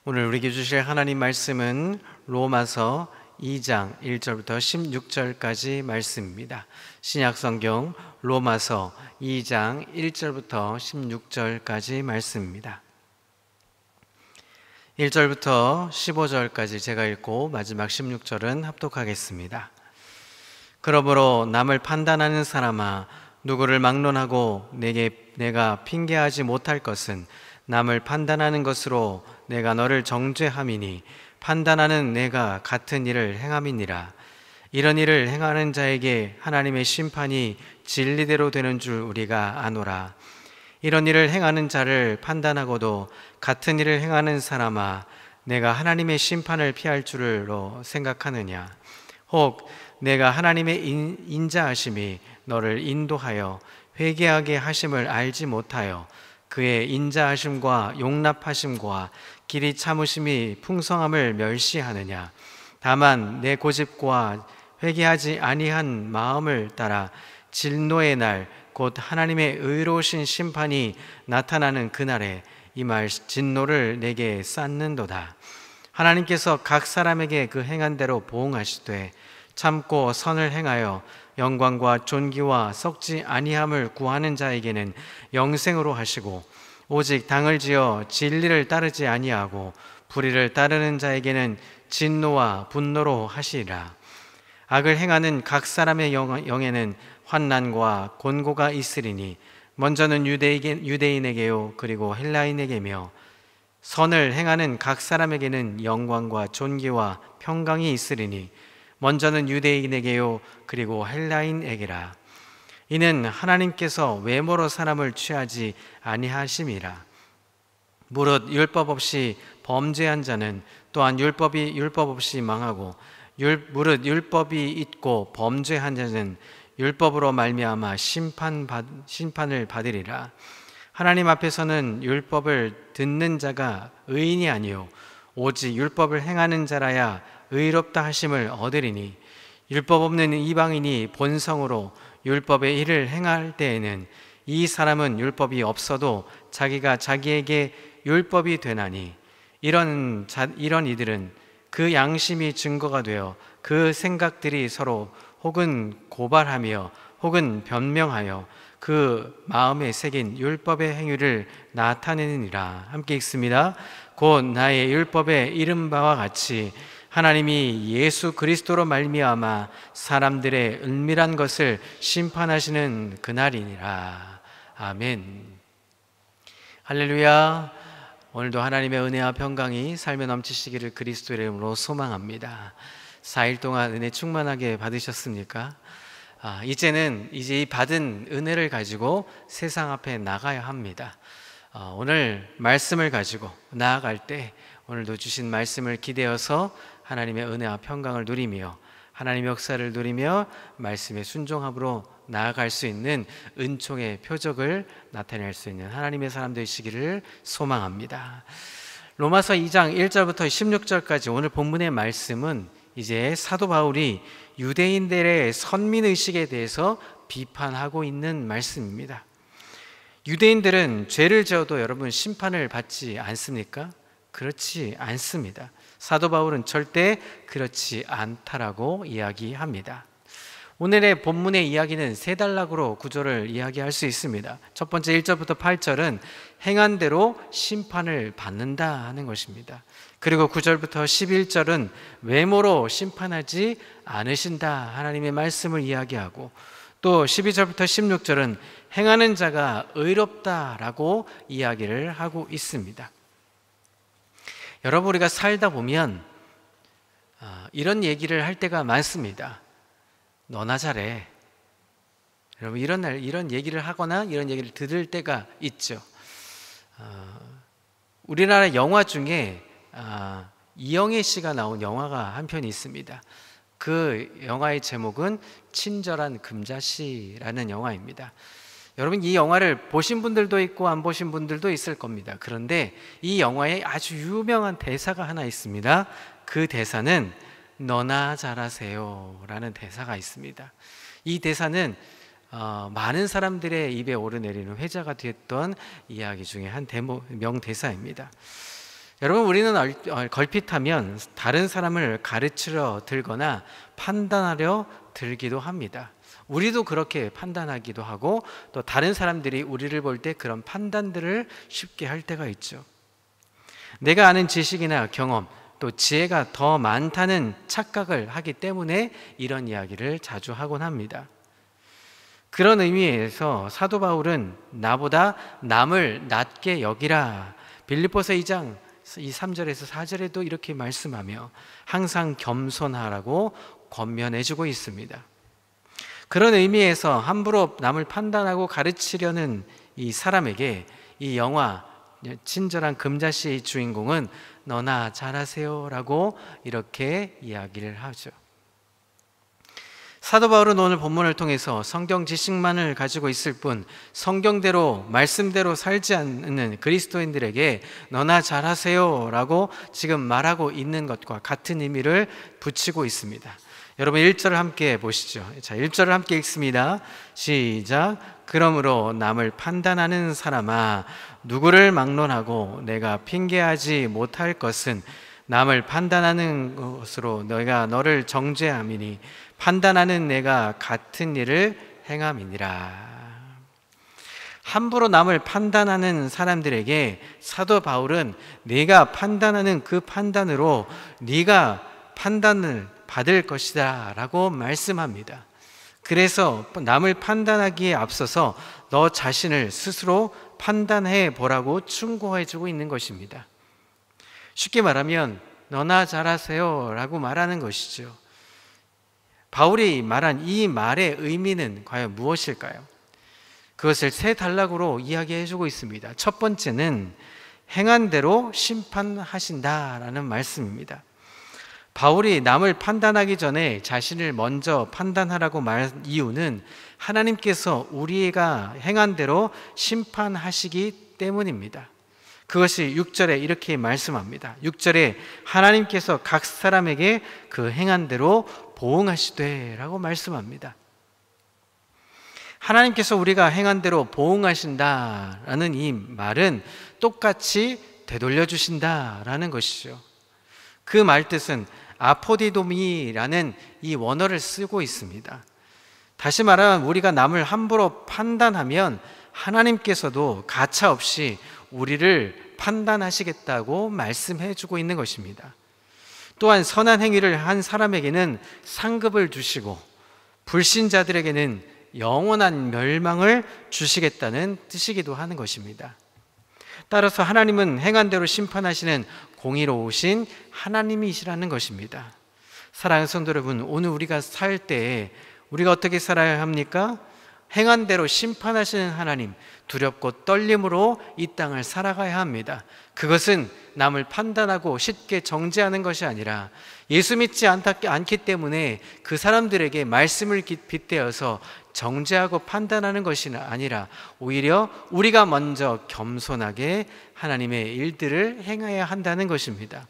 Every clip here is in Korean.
오늘 우리에게 주실 하나님 말씀은 로마서 2장 1절부터 16절까지 말씀입니다. 신약성경 로마서 2장 1절부터 16절까지 말씀입니다. 1절부터 15절까지 제가 읽고 마지막 16절은 합독하겠습니다. 그러므로 남을 판단하는 사람아, 누구를 막론하고 내가 핑계하지 못할 것은 남을 판단하는 것으로 내가 너를 정죄함이니 판단하는 내가 같은 일을 행함이니라. 이런 일을 행하는 자에게 하나님의 심판이 진리대로 되는 줄 우리가 아노라. 이런 일을 행하는 자를 판단하고도 같은 일을 행하는 사람아, 내가 하나님의 심판을 피할 줄로 생각하느냐? 혹 내가 하나님의 인자하심이 너를 인도하여 회개하게 하심을 알지 못하여 그의 인자하심과 용납하심과 길이 참으심이 풍성함을 멸시하느냐? 다만 내 고집과 회개하지 아니한 마음을 따라 진노의 날 곧 하나님의 의로우신 심판이 나타나는 그날에 이 말 진노를 내게 쌓는도다. 하나님께서 각 사람에게 그 행한 대로 보응하시되 참고 선을 행하여 영광과 존귀와 썩지 아니함을 구하는 자에게는 영생으로 하시고, 오직 당을 지어 진리를 따르지 아니하고 불의를 따르는 자에게는 진노와 분노로 하시리라. 악을 행하는 각 사람의 영에는 환난과 곤고가 있으리니 먼저는 유대인에게요 그리고 헬라인에게며, 선을 행하는 각 사람에게는 영광과 존귀와 평강이 있으리니 먼저는 유대인에게요 그리고 헬라인에게라. 이는 하나님께서 외모로 사람을 취하지 아니하심이라. 무릇 율법 없이 범죄한 자는 또한 율법 없이 망하고, 무릇 율법이 있고 범죄한 자는 율법으로 말미암아 심판을 받으리라. 하나님 앞에서는 율법을 듣는 자가 의인이 아니요 오직 율법을 행하는 자라야 의롭다 하심을 얻으리니, 율법 없는 이방인이 본성으로 율법의 일을 행할 때에는 이 사람은 율법이 없어도 자기가 자기에게 율법이 되나니, 이런 이들은 그 양심이 증거가 되어 그 생각들이 서로 혹은 고발하며 혹은 변명하여 그 마음에 새긴 율법의 행위를 나타내느니라. 함께 읽습니다. 곧 나의 율법에 이른 바와 같이 하나님이 예수 그리스도로 말미암아 사람들의 은밀한 것을 심판하시는 그날이니라. 아멘. 할렐루야. 오늘도 하나님의 은혜와 평강이 삶에 넘치시기를 그리스도의 이름으로 소망합니다. 4일 동안 은혜 충만하게 받으셨습니까? 이제 이 받은 은혜를 가지고 세상 앞에 나가야 합니다. 오늘 말씀을 가지고 나아갈 때 오늘도 주신 말씀을 기대어서 하나님의 은혜와 평강을 누리며 하나님의 역사를 누리며 말씀의 순종함으로 나아갈 수 있는 은총의 표적을 나타낼 수 있는 하나님의 사람 되시기를 소망합니다. 로마서 2장 1절부터 16절까지 오늘 본문의 말씀은 이제 사도 바울이 유대인들의 선민의식에 대해서 비판하고 있는 말씀입니다. 유대인들은 죄를 지어도 여러분 심판을 받지 않습니까? 그렇지 않습니다. 사도 바울은 절대 그렇지 않다라고 이야기합니다. 오늘의 본문의 이야기는 세 단락으로 구조를 이야기할 수 있습니다. 첫 번째 1절부터 8절은 행한 대로 심판을 받는다 하는 것입니다. 그리고 9절부터 11절은 외모로 심판하지 않으신다 하나님의 말씀을 이야기하고, 또 12절부터 16절은 행하는 자가 의롭다라고 이야기를 하고 있습니다. 여러분, 우리가 살다 보면 이런 얘기를 할 때가 많습니다. 너나 잘해. 여러분, 이런 얘기를 하거나 이런 얘기를 들을 때가 있죠. 우리나라 영화 중에 이영애 씨가 나온 영화가 한 편이 있습니다. 그 영화의 제목은 친절한 금자씨라는 영화입니다. 여러분, 이 영화를 보신 분들도 있고 안 보신 분들도 있을 겁니다. 그런데 이 영화에 아주 유명한 대사가 하나 있습니다. 그 대사는 너나 잘하세요 라는 대사가 있습니다. 이 대사는 많은 사람들의 입에 오르내리는 회자가 됐던 이야기 중에 한 명대사입니다. 여러분, 우리는 걸핏하면 다른 사람을 가르치려 들거나 판단하려 들기도 합니다. 우리도 그렇게 판단하기도 하고, 또 다른 사람들이 우리를 볼 때 그런 판단들을 쉽게 할 때가 있죠. 내가 아는 지식이나 경험, 또 지혜가 더 많다는 착각을 하기 때문에 이런 이야기를 자주 하곤 합니다. 그런 의미에서 사도 바울은 나보다 남을 낮게 여기라, 빌립보서 2장 이 3절에서 4절에도 이렇게 말씀하며 항상 겸손하라고 권면해주고 있습니다. 그런 의미에서 함부로 남을 판단하고 가르치려는 이 사람에게 이 영화 친절한 금자씨의 주인공은 너나 잘하세요 라고 이렇게 이야기를 하죠. 사도 바울은 오늘 본문을 통해서 성경 지식만을 가지고 있을 뿐 성경대로 말씀대로 살지 않는 그리스도인들에게 너나 잘하세요 라고 지금 말하고 있는 것과 같은 의미를 붙이고 있습니다. 여러분 1절을 함께 보시죠. 자, 1절을 함께 읽습니다. 시작. 그러므로 남을 판단하는 사람아, 누구를 막론하고 내가 핑계하지 못할 것은 남을 판단하는 것으로 너희가 너를 정죄함이니 판단하는 내가 같은 일을 행함이니라. 함부로 남을 판단하는 사람들에게 사도 바울은 네가 판단하는 그 판단으로 네가 판단을 받을 것이다 라고 말씀합니다. 그래서 남을 판단하기에 앞서서 너 자신을 스스로 판단해 보라고 충고해 주고 있는 것입니다. 쉽게 말하면 너나 잘하세요 라고 말하는 것이죠. 바울이 말한 이 말의 의미는 과연 무엇일까요? 그것을 세 단락으로 이야기해 주고 있습니다. 첫 번째는 행한 대로 심판하신다라는 말씀입니다. 바울이 남을 판단하기 전에 자신을 먼저 판단하라고 말한 이유는 하나님께서 우리가 행한 대로 심판하시기 때문입니다. 그것이 6절에 이렇게 말씀합니다. 6절에 하나님께서 각 사람에게 그 행한 대로 보응하시되 라고 말씀합니다. 하나님께서 우리가 행한 대로 보응하신다라는 이 말은 똑같이 되돌려 주신다라는 것이죠. 그 말 뜻은 아포디도미라는 이 원어를 쓰고 있습니다. 다시 말하면 우리가 남을 함부로 판단하면 하나님께서도 가차없이 우리를 판단하시겠다고 말씀해 주고 있는 것입니다. 또한 선한 행위를 한 사람에게는 상급을 주시고 불신자들에게는 영원한 멸망을 주시겠다는 뜻이기도 하는 것입니다. 따라서 하나님은 행한 대로 심판하시는 공의로우신 하나님이시라는 것입니다. 사랑하는 성도 여러분, 오늘 우리가 살 때에 우리가 어떻게 살아야 합니까? 행한 대로 심판하시는 하나님, 두렵고 떨림으로 이 땅을 살아가야 합니다. 그것은 남을 판단하고 쉽게 정죄하는 것이 아니라 예수 믿지 않기 때문에 그 사람들에게 말씀을 빗대어서 정죄하고 판단하는 것이 아니라 오히려 우리가 먼저 겸손하게 하나님의 일들을 행해야 한다는 것입니다.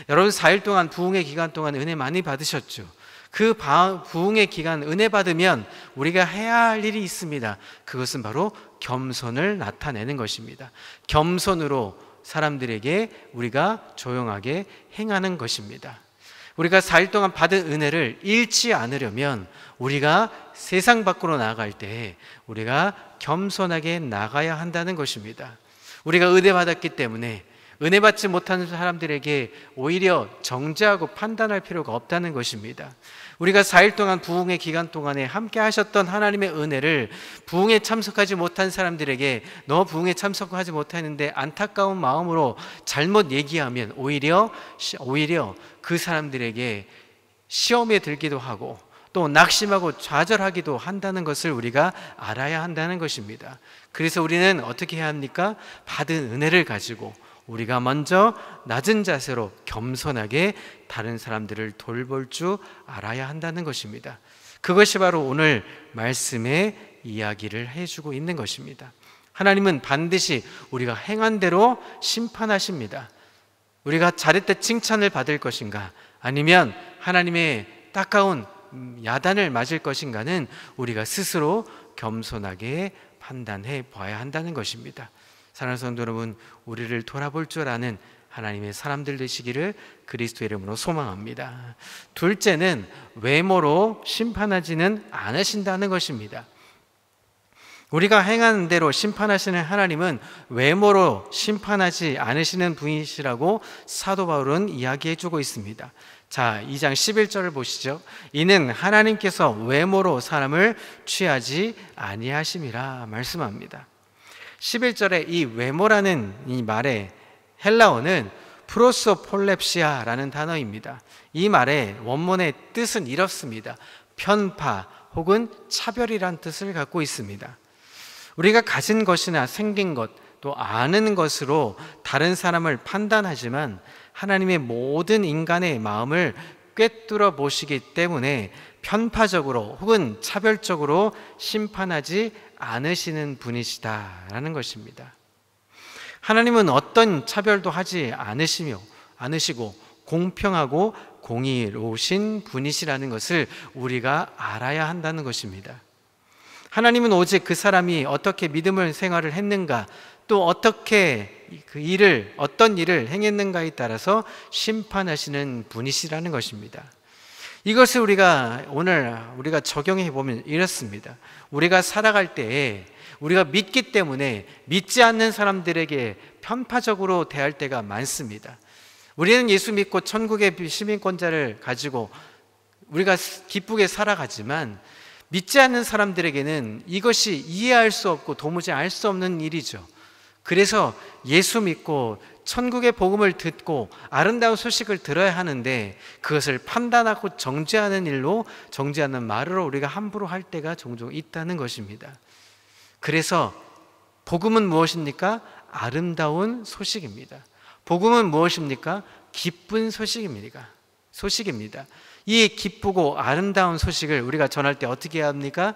여러분 4일 동안 부흥의 기간 동안 은혜 많이 받으셨죠? 그 부흥의 기간 은혜 받으면 우리가 해야 할 일이 있습니다. 그것은 바로 겸손을 나타내는 것입니다. 겸손으로 사람들에게 우리가 조용하게 행하는 것입니다. 우리가 4일 동안 받은 은혜를 잃지 않으려면 우리가 세상 밖으로 나아갈 때 우리가 겸손하게 나가야 한다는 것입니다. 우리가 은혜 받았기 때문에 은혜 받지 못하는 사람들에게 오히려 정죄하고 판단할 필요가 없다는 것입니다. 우리가 4일 동안 부흥의 기간 동안에 함께 하셨던 하나님의 은혜를 부흥에 참석하지 못한 사람들에게 너 부흥에 참석하지 못했는데 안타까운 마음으로 잘못 얘기하면 오히려 그 사람들에게 시험에 들기도 하고 또 낙심하고 좌절하기도 한다는 것을 우리가 알아야 한다는 것입니다. 그래서 우리는 어떻게 해야 합니까? 받은 은혜를 가지고 우리가 먼저 낮은 자세로 겸손하게 다른 사람들을 돌볼 줄 알아야 한다는 것입니다. 그것이 바로 오늘 말씀의 이야기를 해주고 있는 것입니다. 하나님은 반드시 우리가 행한 대로 심판하십니다. 우리가 잘했다 칭찬을 받을 것인가 아니면 하나님의 따가운 야단을 맞을 것인가는 우리가 스스로 겸손하게 판단해 봐야 한다는 것입니다. 사랑하는 성도 여러분, 우리를 돌아볼 줄 아는 하나님의 사람들 되시기를 그리스도의 이름으로 소망합니다. 둘째는 외모로 심판하지는 않으신다는 것입니다. 우리가 행하는 대로 심판하시는 하나님은 외모로 심판하지 않으시는 분이시라고 사도 바울은 이야기해 주고 있습니다. 자, 2장 11절을 보시죠. 이는 하나님께서 외모로 사람을 취하지 아니하심이라 말씀합니다. 11절에 이 외모라는 이 말의 헬라어는 프로소폴렙시아라는 단어입니다. 이 말의 원문의 뜻은 이렇습니다. 편파 혹은 차별이란 뜻을 갖고 있습니다. 우리가 가진 것이나 생긴 것, 또 아는 것으로 다른 사람을 판단하지만 하나님의 모든 인간의 마음을 꿰뚫어 보시기 때문에 편파적으로 혹은 차별적으로 심판하지 않으시는 분이시다라는 것입니다. 하나님은 어떤 차별도 하지 않으시고 공평하고 공의로우신 분이시라는 것을 우리가 알아야 한다는 것입니다. 하나님은 오직 그 사람이 어떻게 믿음을 생활을 했는가, 또 어떻게 어떤 일을 행했는가에 따라서 심판하시는 분이시라는 것입니다. 이것을 오늘 우리가 적용해 보면 이렇습니다. 우리가 살아갈 때에 우리가 믿기 때문에 믿지 않는 사람들에게 편파적으로 대할 때가 많습니다. 우리는 예수 믿고 천국의 시민권자를 가지고 우리가 기쁘게 살아가지만 믿지 않는 사람들에게는 이것이 이해할 수 없고 도무지 알 수 없는 일이죠. 그래서 예수 믿고 천국의 복음을 듣고 아름다운 소식을 들어야 하는데 그것을 판단하고 정죄하는 말으로 우리가 함부로 할 때가 종종 있다는 것입니다. 그래서 복음은 무엇입니까? 아름다운 소식입니다. 복음은 무엇입니까? 기쁜 소식입니다. 이 기쁘고 아름다운 소식을 우리가 전할 때 어떻게 해야 합니까?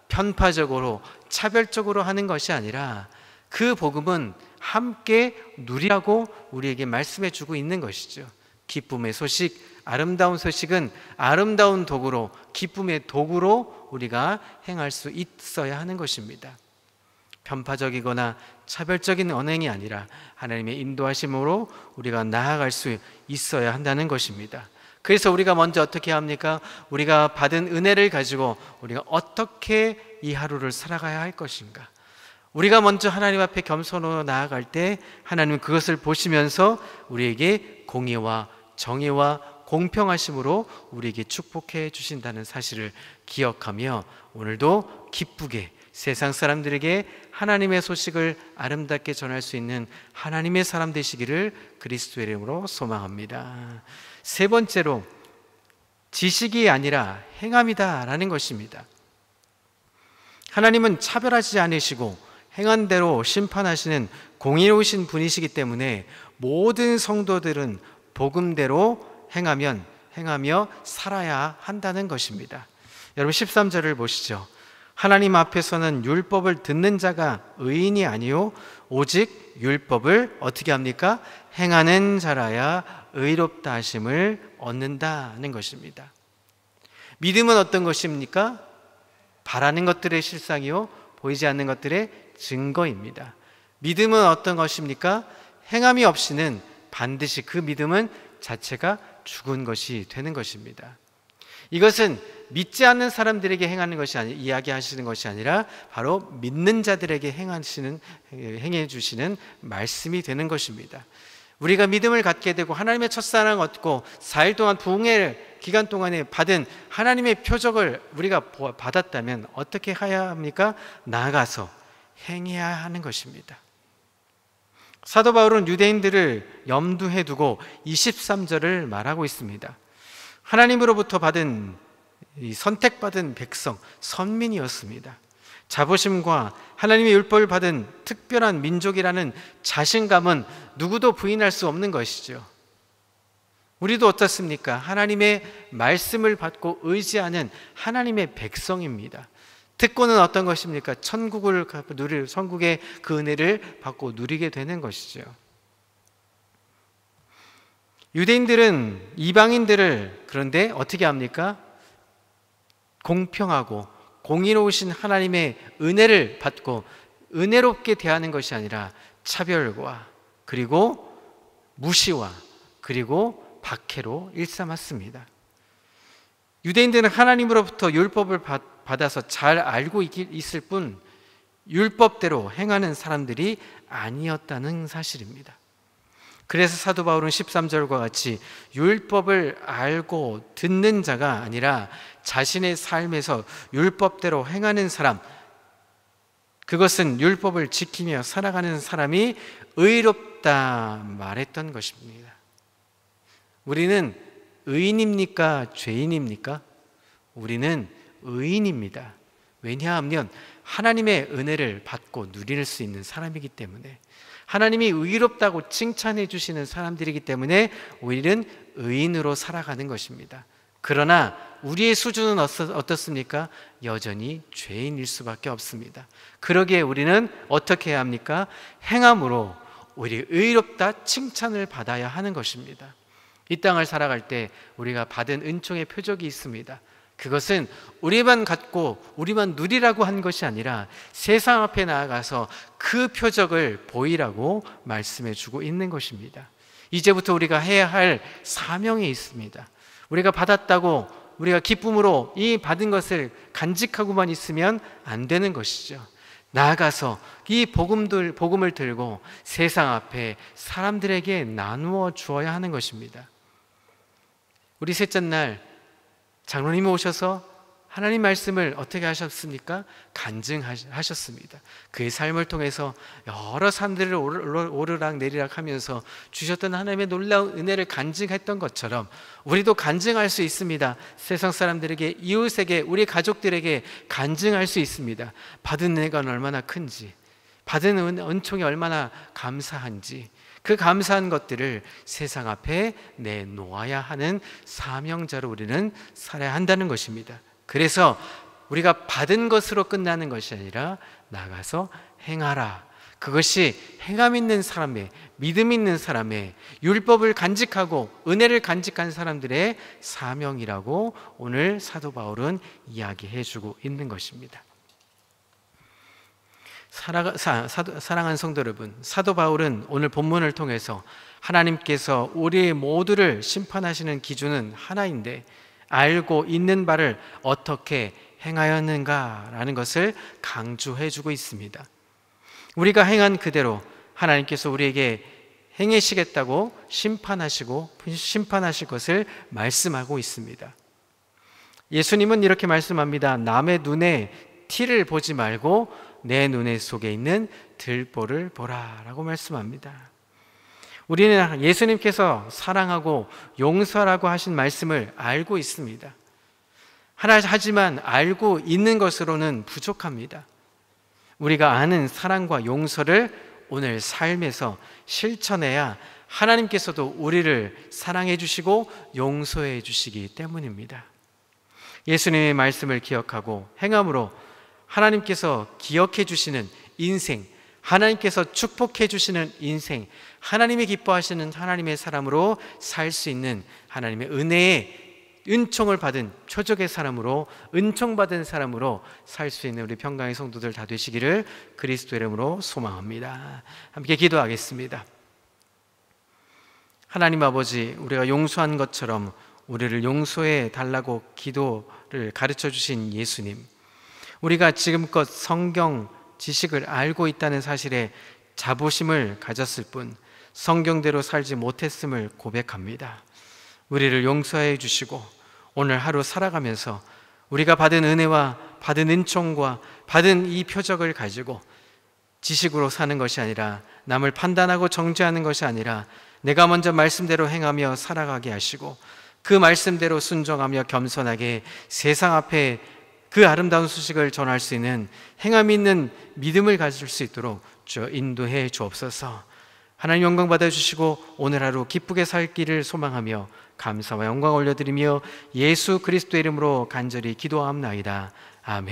편파적으로 차별적으로 하는 것이 아니라 그 복음은 함께 누리라고 우리에게 말씀해 주고 있는 것이죠. 기쁨의 소식, 아름다운 소식은 아름다운 도구로, 기쁨의 도구로 우리가 행할 수 있어야 하는 것입니다. 편파적이거나 차별적인 언행이 아니라 하나님의 인도하심으로 우리가 나아갈 수 있어야 한다는 것입니다. 그래서 우리가 먼저 어떻게 합니까? 우리가 받은 은혜를 가지고 우리가 어떻게 이 하루를 살아가야 할 것인가? 우리가 먼저 하나님 앞에 겸손으로 나아갈 때 하나님은 그것을 보시면서 우리에게 공의와 정의와 공평하심으로 우리에게 축복해 주신다는 사실을 기억하며 오늘도 기쁘게 세상 사람들에게 하나님의 소식을 아름답게 전할 수 있는 하나님의 사람 되시기를 그리스도의 이름으로 소망합니다. 세 번째로 지식이 아니라 행함이다라는 것입니다. 하나님은 차별하지 않으시고 행한 대로 심판하시는 공의로우신 분이시기 때문에 모든 성도들은 복음대로 행하며 살아야 한다는 것입니다. 여러분 13절을 보시죠. 하나님 앞에서는 율법을 듣는 자가 의인이 아니요 오직 율법을 어떻게 합니까? 행하는 자라야 의롭다 하심을 얻는다는 것입니다. 믿음은 어떤 것입니까? 바라는 것들의 실상이요 보이지 않는 것들의 증거입니다. 믿음은 어떤 것입니까? 행함이 없이는 반드시 그 믿음은 자체가 죽은 것이 되는 것입니다. 이것은 믿지 않는 사람들에게 이야기하시는 것이 아니라 바로 믿는 자들에게 행해 주시는 말씀이 되는 것입니다. 우리가 믿음을 갖게 되고 하나님의 첫사랑을 얻고 4일 동안 부흥의 기간 동안에 받은 하나님의 표적을 우리가 받았다면 어떻게 해야 합니까? 나아가서 행해야 하는 것입니다. 사도 바울은 유대인들을 염두에 두고 23절을 말하고 있습니다. 하나님으로부터 받은 선택받은 백성, 선민이었습니다. 자부심과 하나님의 율법을 받은 특별한 민족이라는 자신감은 누구도 부인할 수 없는 것이죠. 우리도 어떻습니까? 하나님의 말씀을 받고 의지하는 하나님의 백성입니다. 특권은 어떤 것입니까? 천국의 그 은혜를 받고 누리게 되는 것이죠. 유대인들은 이방인들을 그런데 어떻게 합니까? 공평하고 공의로우신 하나님의 은혜를 받고 은혜롭게 대하는 것이 아니라 차별과 그리고 무시와 그리고 박해로 일삼았습니다. 유대인들은 하나님으로부터 율법을 받아서 잘 알고 있을 뿐 율법대로 행하는 사람들이 아니었다는 사실입니다. 그래서 사도 바울은 13절과 같이 율법을 알고 듣는 자가 아니라 자신의 삶에서 율법대로 행하는 사람, 그것은 율법을 지키며 살아가는 사람이 의롭다 말했던 것입니다. 우리는 의인입니까? 죄인입니까? 우리는 의인입니다. 왜냐하면 하나님의 은혜를 받고 누릴 수 있는 사람이기 때문에, 하나님이 의롭다고 칭찬해 주시는 사람들이기 때문에 우리는 의인으로 살아가는 것입니다. 그러나 우리의 수준은 어떻습니까? 여전히 죄인일 수밖에 없습니다. 그러기에 우리는 어떻게 해야 합니까? 행함으로 우리 의롭다 칭찬을 받아야 하는 것입니다. 이 땅을 살아갈 때 우리가 받은 은총의 표적이 있습니다. 그것은 우리만 갖고 우리만 누리라고 한 것이 아니라 세상 앞에 나아가서 그 표적을 보이라고 말씀해 주고 있는 것입니다. 이제부터 우리가 해야 할 사명이 있습니다. 우리가 받았다고 우리가 기쁨으로 이 받은 것을 간직하고만 있으면 안 되는 것이죠. 나아가서 이 복음을 들고 세상 앞에 사람들에게 나누어 주어야 하는 것입니다. 우리 셋째 날 장로님이 오셔서 하나님 말씀을 어떻게 하셨습니까? 간증하셨습니다. 그의 삶을 통해서 여러 산들을 오르락 내리락 하면서 주셨던 하나님의 놀라운 은혜를 간증했던 것처럼 우리도 간증할 수 있습니다. 세상 사람들에게, 이웃에게, 우리 가족들에게 간증할 수 있습니다. 받은 은혜가 얼마나 큰지, 받은 은총이 얼마나 감사한지, 그 감사한 것들을 세상 앞에 내놓아야 하는 사명자로 우리는 살아야 한다는 것입니다. 그래서 우리가 받은 것으로 끝나는 것이 아니라 나가서 행하라. 그것이 행함 있는 사람의, 믿음 있는 사람의, 율법을 간직하고 은혜를 간직한 사람들의 사명이라고 오늘 사도 바울은 이야기해 주고 있는 것입니다. 사랑하는 성도 여러분, 사도 바울은 오늘 본문을 통해서 하나님께서 우리 모두를 심판하시는 기준은 하나인데 알고 있는 바를 어떻게 행하였는가라는 것을 강조해 주고 있습니다. 우리가 행한 그대로 하나님께서 우리에게 행하시겠다고 심판하실 것을 말씀하고 있습니다. 예수님은 이렇게 말씀합니다. 남의 눈에 티를 보지 말고 내 눈에 속에 있는 들보를 보라 라고 말씀합니다. 우리는 예수님께서 사랑하고 용서라고 하신 말씀을 알고 있습니다. 하지만 알고 있는 것으로는 부족합니다. 우리가 아는 사랑과 용서를 오늘 삶에서 실천해야 하나님께서도 우리를 사랑해 주시고 용서해 주시기 때문입니다. 예수님의 말씀을 기억하고 행함으로 하나님께서 기억해 주시는 인생, 하나님께서 축복해 주시는 인생, 하나님이 기뻐하시는 하나님의 사람으로 살 수 있는 하나님의 은혜의 은총을 받은 표적의 사람으로, 은총받은 사람으로 살 수 있는 우리 평강의 성도들 다 되시기를 그리스도 이름으로 소망합니다. 함께 기도하겠습니다. 하나님 아버지, 우리가 용서한 것처럼 우리를 용서해 달라고 기도를 가르쳐 주신 예수님, 우리가 지금껏 성경 지식을 알고 있다는 사실에 자부심을 가졌을 뿐 성경대로 살지 못했음을 고백합니다. 우리를 용서해 주시고 오늘 하루 살아가면서 우리가 받은 은혜와 받은 은총과 받은 이 표적을 가지고 지식으로 사는 것이 아니라, 남을 판단하고 정죄하는 것이 아니라 내가 먼저 말씀대로 행하며 살아가게 하시고 그 말씀대로 순종하며 겸손하게 세상 앞에 그 아름다운 소식을 전할 수 있는 행함 있는 믿음을 가질 수 있도록 주 인도해 주옵소서. 하나님 영광 받아주시고 오늘 하루 기쁘게 살 길을 소망하며 감사와 영광 올려드리며 예수 그리스도의 이름으로 간절히 기도하옵나이다. 아멘.